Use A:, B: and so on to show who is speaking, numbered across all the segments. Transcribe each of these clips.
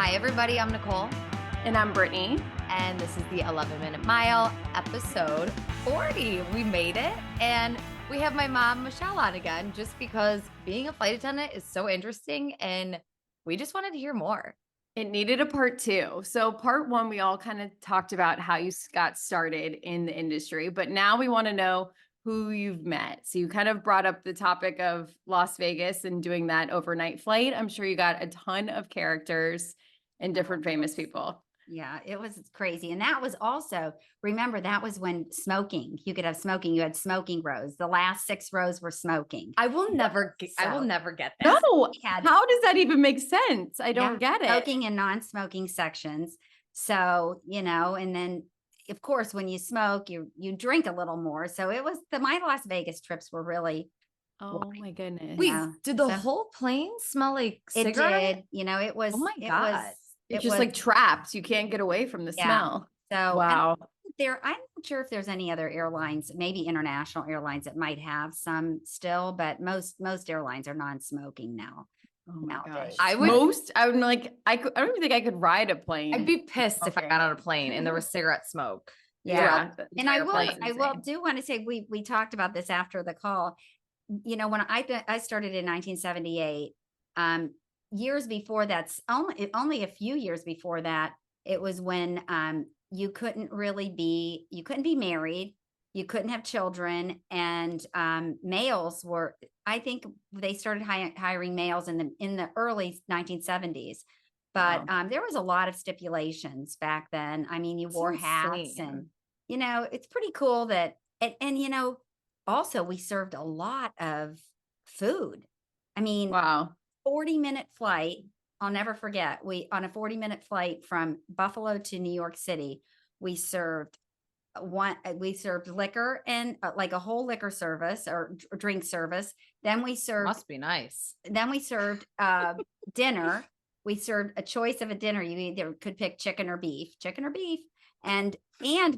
A: Hi, everybody. I'm Nicole.
B: And I'm Brittany.
A: And this is the 11-Minute Mile, episode 40. We made it. And we have my mom, Michelle, on again, just because being a flight attendant is so interesting. And we just wanted to hear more.
B: It needed a part two. So part one, we all kind of talked about how you got started in the industry, but now we want to know who you've met. So you kind of brought up the topic of Las Vegas and doing that overnight flight. I'm sure you got a ton of characters and different famous people.
C: Yeah, it was crazy. And that was also, remember, that was when smoking, you could have smoking, you had smoking rows. The last 6 rows were smoking.
A: I will never get that.
B: No, how does that even make sense? I don't get it.
C: Smoking and non-smoking sections. So, and then of course, when you smoke, you drink a little more. So it was my Las Vegas trips were really.
B: Oh my goodness.
A: Wait, did the whole plane smell like cigarette?
C: It did. It was.
A: Oh my God.
B: It's just like trapped. You can't get away from the smell.
C: So
B: wow.
C: I'm not sure if there's any other airlines, maybe international airlines that might have some still, but most airlines are non-smoking now.
B: Oh my gosh.
A: I don't
B: even think I could ride a plane.
A: I'd be pissed if I got on a plane and there was cigarette smoke.
C: Yeah. And I do want to say we talked about this after the call. When I started in 1978, years before that's only a few years before that, it was when you couldn't be married, you couldn't have children, and males were, I think they started hiring males in the early 1970s. But there was a lot of stipulations back then. I mean, you wore hats and it's pretty cool that and also we served a lot of food. I mean,
B: wow.
C: 40-minute flight. I'll never forget. On a 40-minute flight from Buffalo to New York City, we served liquor and like a whole liquor service or drink service. Then we served.
A: Must be nice.
C: Then we served dinner. We served a choice of a dinner. You either could pick chicken or beef, and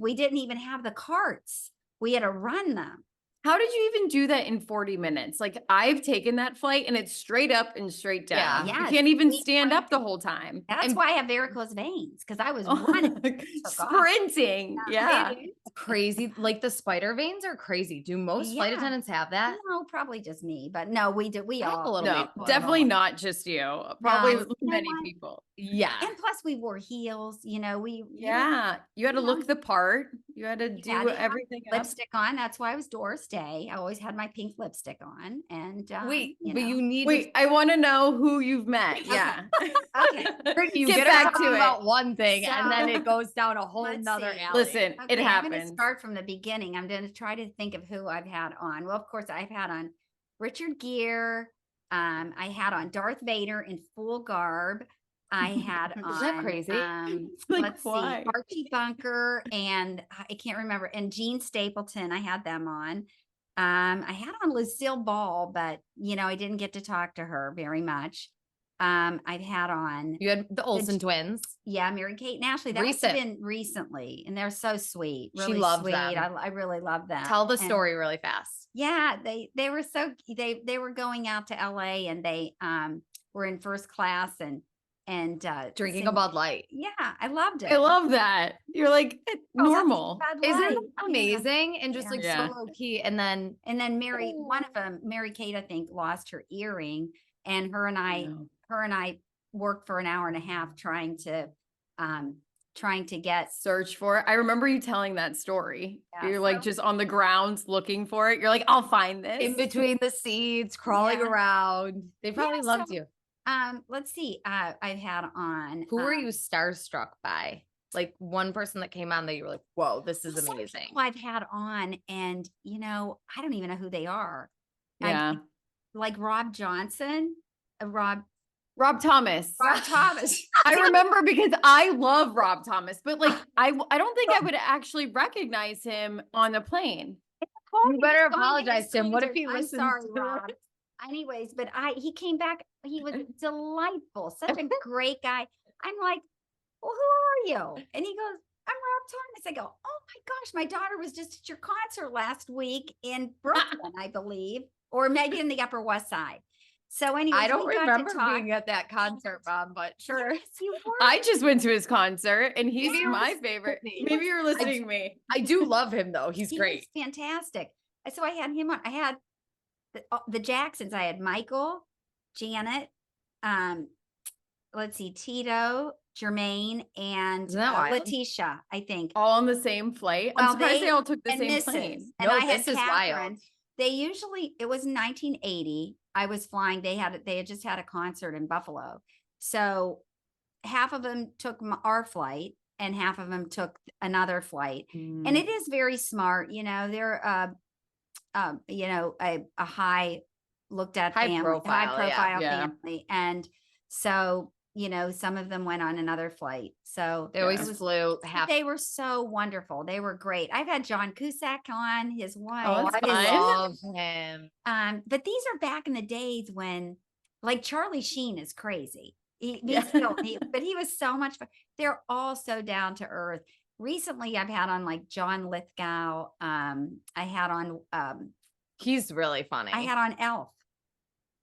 C: we didn't even have the carts. We had to run them.
B: How did you even do that in 40 minutes? Like I've taken that flight and it's straight up and straight down.
C: Yeah.
B: You can't even stand up the whole time.
C: That's why I have varicose veins, because I was running,
B: sprinting. Yeah.
A: Crazy. Like the spider veins are crazy. Do most flight attendants have that?
C: No, probably just me, but no, we do. We all.
B: No, definitely not just you. Probably many people. Yeah.
C: And plus we wore heels, you
B: had to look the part. You had to do everything.
C: Lipstick on. That's why I was Doris Day. I always had my pink lipstick on. And
B: I want to know who you've met. Yeah.
C: Okay.
A: You get back to about one thing and then it goes down a whole nother alley.
B: Listen, it happens.
C: I'm going to start from the beginning. I'm going to try to think of who I've had on. Well, of course, I've had on Richard Gere. I had on Darth Vader in full garb. I had on.
A: Is that crazy?
C: Let's see, Archie Bunker, and I can't remember, and Gene Stapleton. I had them on. I had on Lucille Ball, but I didn't get to talk to her very much. I've had on.
A: You had the Olsen twins.
C: Yeah, Mary-Kate and Ashley. That's been recently, and they're so sweet. Really
A: she loves
C: sweet.
A: Them.
C: I really love them.
A: Tell the story really fast.
C: Yeah, they were they were going out to LA, and they were in first class and
A: drinking a Bud Light.
C: Yeah, I loved it.
B: I love that. You're like normal.
A: Isn't it amazing? And just so low key. And then
C: one of them, Mary-Kate, I think, lost her earring, and her and I worked for an hour and a half trying to
B: search for it. I remember you telling that story. Yeah, you're like just on the grounds looking for it. You're like, I'll find this.
A: In between the seats, crawling around. They probably loved you.
C: Let's see. I've had on.
A: Who were you starstruck by? Like one person that came on that you were like, whoa, this is amazing.
C: I've had on, and I don't even know who they are.
B: Yeah.
C: Like Rob Johnson,
B: Rob Thomas.
C: Rob Thomas.
B: I remember because I love Rob Thomas, but like I don't think I would actually recognize him on the plane.
A: You better apologize to him. What if he listens?
C: I'm sorry, Rob. Anyways, but he came back. He was delightful, such a great guy. I'm like, well, who are you? And he goes, I'm Rob Thomas. I go, oh my gosh, my daughter was just at your concert last week in Brooklyn, I believe, or maybe in the Upper West Side. So anyways,
A: I don't
C: we got to
A: remember
C: talk.
A: being at that concert, Mom, but sure.
C: Yes, you were.
B: I just went to his concert and he's
A: Maybe you were
B: my
A: listening
B: favorite.
A: to me.
B: Maybe you're listening to me.
A: I do love him though. He's
C: He
A: great.
C: was fantastic. So I had him on. I had the Jacksons. I had Michael, Janet, let's see, Tito, Jermaine, and
A: Isn't that wild?
C: Letitia, I think.
B: All on the same flight.
C: Well,
B: I'm surprised they all took the
C: and
B: same
C: Mrs.
B: plane.
C: And
A: No,
C: I had
A: this is
C: Catherine.
A: wild.
C: They usually, it was 1980. I was flying. They had just had a concert in Buffalo. So half of them took our flight and half of them took another flight. And it is very smart. You know, they're, you know, a high looked at
A: High
C: family,
A: profile,
C: high profile
B: yeah.
C: family. And so, you know, some of them went on another flight. So
A: They always
C: it was-
A: flew half.
C: they were so wonderful. They were great. I've had John Cusack on, his wife.
B: Oh, that's
C: his-
B: fun.
A: love him.
C: but these are back in the days when, like, Charlie Sheen is crazy.
B: Yeah.
C: But he was so much fun. They're all so down to earth. Recently, I've had on like John Lithgow. I had on
A: He's really funny.
C: I had on Elf.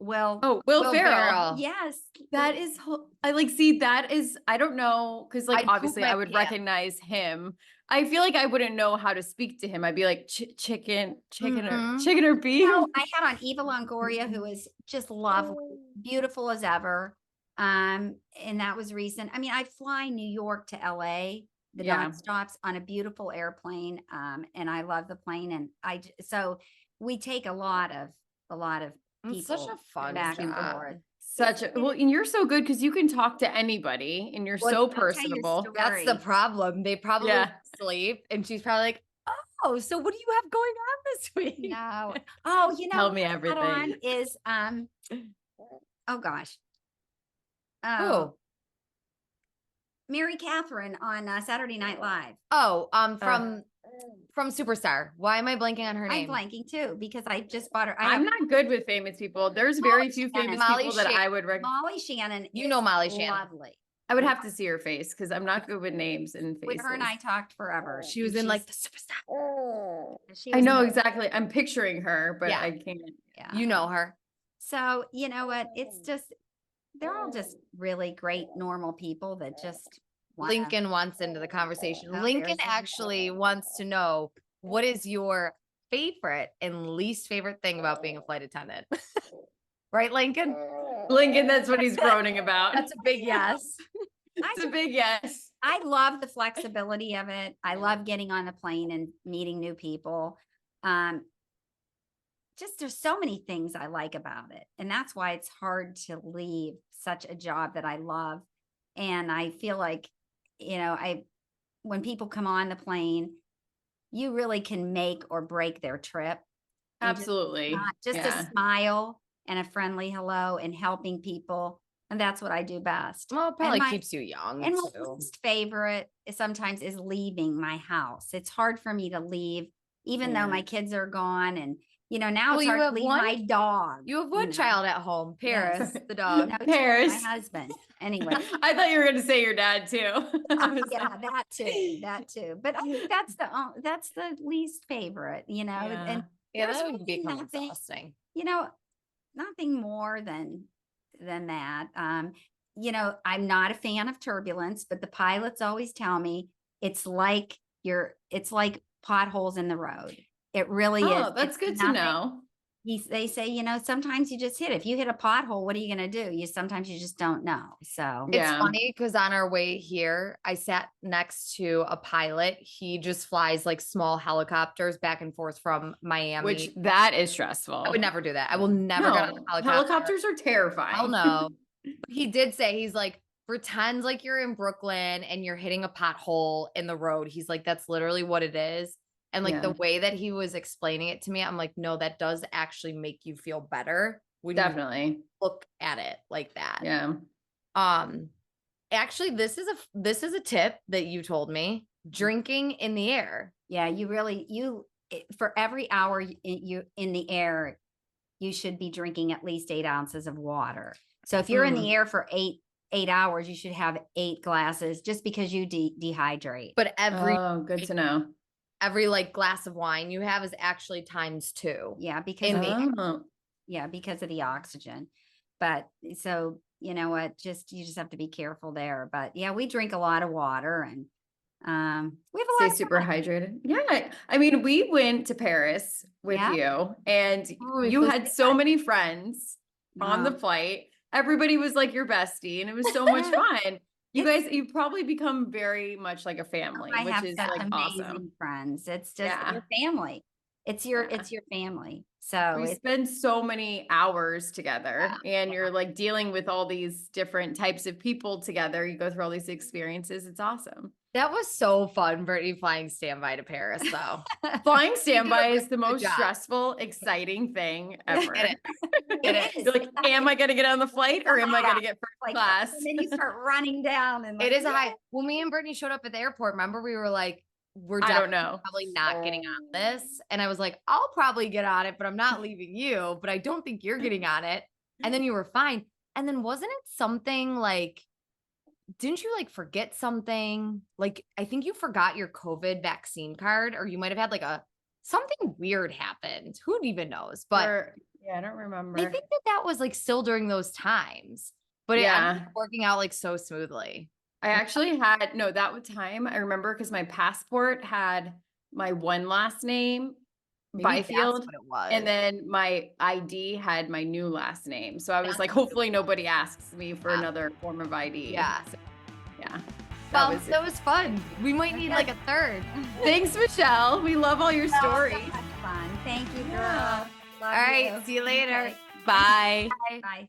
C: Well,
B: Oh, Will
A: Will
B: Ferrell.
A: Ferrell.
C: yes,
B: That is, I like, see, that is, I don't know, because like
A: I'd poop
B: obviously
A: my
B: I would
A: pants.
B: recognize him. I feel like I wouldn't know how to speak to him. I'd be like, chicken
A: Mhm.
B: or beef.
C: No, I had on Eva Longoria, who is just lovely, beautiful as ever. And that was recent. I mean, I fly New York to LA, the
B: Yeah.
C: nonstops on a beautiful airplane. And I love the plane. And so we take a lot of
A: It's such
C: people
A: a fun
C: back and
A: job.
C: forth.
B: Such a, well, and you're so good because you can talk to anybody and you're
C: Well,
B: so
C: I'll tell you a
B: personable.
C: story.
A: That's the problem. They probably
B: Yeah.
A: sleep, and she's probably like, "Oh, so what do you have going on this week?"
C: No. Oh, you know,
B: Tell me
C: what I had on
B: everything.
C: is oh gosh.
A: Who?
C: Mary Catherine on Saturday Night Live.
A: Oh, from Superstar. Why am I blanking on her
C: I'm
A: name?
C: blanking too because I just bought her.
B: I'm not good with famous people. There's very few
C: Shannon.
B: famous
A: Molly
B: people that
A: Shannon.
B: I would recognize.
C: Molly Shannon.
A: You know
C: is
A: Molly Shannon.
C: Lovely.
B: I would have to see her face because I'm not good with names and faces.
C: With her and I talked forever.
A: She was
C: and
A: in like the
C: she's-
A: Superstar.
C: she
B: I
C: was
B: know
C: in-
B: exactly. I'm picturing her, but
A: Yeah.
B: I can't.
C: Yeah.
A: You know her.
C: So you know what? It's just they're all just really great, normal people that just wanna-
A: Lincoln wants into the conversation.
C: Oh,
A: Lincoln
C: there's Lincoln.
A: actually wants to know, what is your favorite and least favorite thing about being a flight attendant? Right, Lincoln?
B: Lincoln, that's what he's groaning about.
A: That's a big yes.
B: It's a big yes.
C: I love the flexibility of it. I love getting on the plane and meeting new people. Just there's so many things I like about it. And that's why it's hard to leave such a job that I love. And I feel like, you know, when people come on the plane, you really can make or break their trip. And
B: Absolutely.
C: Just a smile and a friendly hello and helping people. And that's what I do best.
A: Well, it probably
C: my-
A: keeps you young
C: And my
A: too.
C: least favorite sometimes is leaving my house. It's hard for me to leave, even though
B: Yeah.
C: my kids are gone. And, you know, now
A: Well,
C: it's
A: you
C: hard to
A: have
C: leave
A: one-
C: my dog.
A: You have one
C: know.
A: child at home,
C: Yes.
A: Paris, the dog.
C: No, it's
B: Paris.
C: my husband. Anyway.
B: I thought you were going to say your dad too.
C: Yeah, that too. But I think that's the least favorite, you know,
B: Yeah.
C: and
A: Yeah,
C: there's
A: that would
C: really
A: become
C: nothing-
A: exhausting.
C: you know, nothing more than that. You know, I'm not a fan of turbulence, but the pilots always tell me it's like potholes in the road. It really is.
B: Oh, that's
C: It's
B: good to
C: nothing.
B: know.
C: They say, you know, sometimes you just hit. If you hit a pothole, what are you going to do? Sometimes you just don't know. So
A: It's
B: Yeah.
A: funny because on our way here, I sat next to a pilot. He just flies like small helicopters back and forth from Miami.
B: Which that is stressful.
A: I would never do that. I will never get on a
B: No,
A: helicopter.
B: helicopters are terrifying.
A: Hell no. But he did say, he's like, pretend like you're in Brooklyn and you're hitting a pothole in the road. He's like, that's literally what it is. And like the
B: Yeah.
A: way that he was explaining it to me, I'm like, no, that does actually make you feel better when you
B: Definitely.
A: look at it like that.
B: Yeah.
A: Actually, this is a tip that you told me. Drinking in the air.
C: yeah, for every hour you in the air, you should be drinking at least 8 ounces of water. So if you're in the air for eight hours, you should have 8 glasses just because you dehydrate.
A: But
B: Oh, good to know.
A: every like glass of wine you have is actually times 2.
C: Yeah, because
A: In
C: of
A: the-
C: the
B: Oh.
C: because of the oxygen. But so, you know what, you just have to be careful there. But yeah, we drink a lot of water and we have a
B: Stay
C: lot of
B: super
C: fun.
B: hydrated. Yeah. I mean, we went to Paris with
C: Yeah.
B: you and
A: Oh, we
B: you
A: flew
B: had so many friends on the
C: Oh,
B: flight. Everybody was like your bestie and it was so much fun. You
C: it's
B: guys, you've probably become very much like a family,
C: I
B: which
C: have
B: is
C: such
B: like awesome.
C: amazing friends. It's just
B: Yeah.
C: your family.
B: Yeah.
C: It's your family. So
B: We
C: it's
B: spend so many hours together and
C: yeah.
B: you're like dealing with all these different types of people together. You go through all these experiences. It's awesome.
A: That was so fun, Brittany, flying standby to Paris, though.
B: Flying
A: You did a
B: standby
A: really
B: is the
A: good
B: most
A: job.
B: stressful, exciting thing ever.
A: It is. It
C: It
A: is.
C: is.
B: You're like, am I going to get on the flight or am I going to get first
C: Like,
B: class?
C: and then you start running down and like,
A: It is a high. When me and Brittany showed up at the airport, remember we were like, we're
B: I don't
A: definitely
B: know.
A: probably not getting on this. And I was like, I'll probably get on it, but I'm not leaving you. But I don't think you're getting on it. And then you were fine. And then wasn't it something like, didn't you like forget something? Like, I think you forgot your COVID vaccine card, or you might have had like something weird happened. Who even knows? But
B: Yeah, I don't remember.
A: I think that was like still during those times, but it ended
B: Yeah.
A: up working out like so smoothly.
B: I actually had, no, that was time I remember because my passport had my one last name,
A: Maybe that's
B: Byfield,
A: what it was.
B: and then my ID had my new last name. So I was
A: That's
B: like,
A: what it
B: hopefully nobody asks me for
A: Yeah.
B: another form of ID.
A: Yeah.
B: So, yeah.
A: Well, that was fun. We might need like a third.
B: Thanks, Michelle. We love all your stories.
C: So much fun. Thank you, girl.
B: Yeah.
C: Love
A: All right.
C: you.
A: See you later.
C: Okay.
B: Bye.
C: Bye.